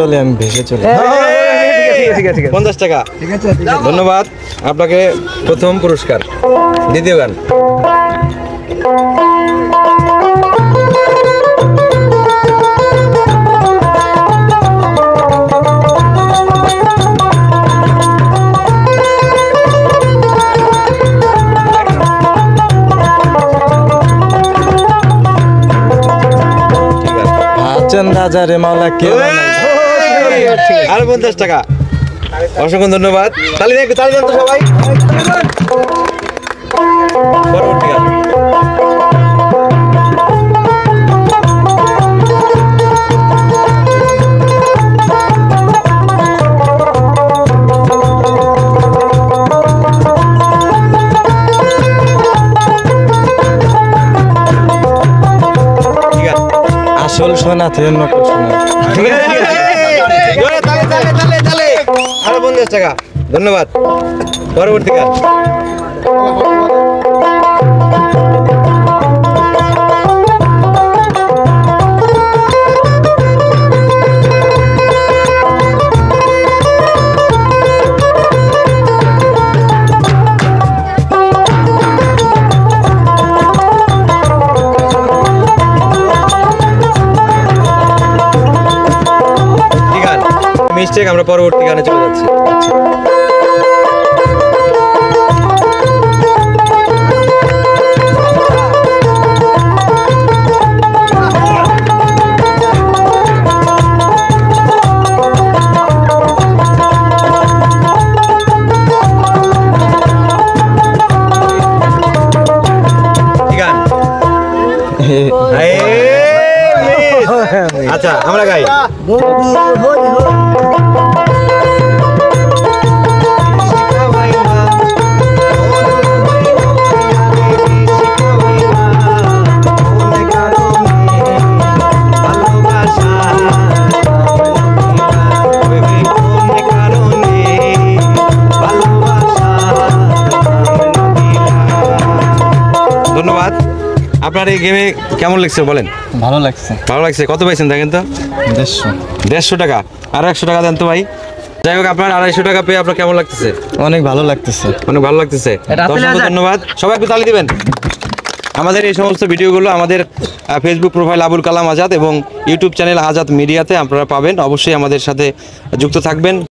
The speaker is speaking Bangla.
চলে আমি ভেসে চলে। ঠিক আছে 50 টাকা। ধন্যবাদ আপনাকে। প্রথম পুরস্কার। দ্বিতীয় গান। রাজারে মাওলা কেউ আরো 50 টাকা। অসংখ্য ধন্যবাদ। তালি দেন তো সবাই। পরবর্তী গান। আসল সোনা থেকে নকল সোনা। আরো 50 টাকা। ধন্যবাদ। পরবর্তী গান। মিস্টেক, আমরা পরবর্তী গানে চলে যাচ্ছি। আচ্ছা আমরা গাই। ধন্যবাদ। আপনার এই গেমে কেমন লাগছে বলেন? ভালো লাগছে। ভালো লাগছে। কত পাইছেন দেখেন তো? 150 টাকা। আর 100 টাকা দেন তো ভাই। যাই হোক, আপনার 250 টাকা পেয়ে আপনার কেমন লাগতেছে? অনেক ভালো লাগতেছে। অনেক ভালো লাগতেছে। অসংখ্য ধন্যবাদ। সবাই একটু তালি দিবেন। আমাদের এই সমস্ত ভিডিওগুলো আমাদের ফেসবুক প্রোফাইল আবুল কালাম আজাদ এবং ইউটিউব চ্যানেল আজাদ মিডিয়াতে আপনারা পাবেন। অবশ্যই আমাদের সাথে যুক্ত থাকবেন।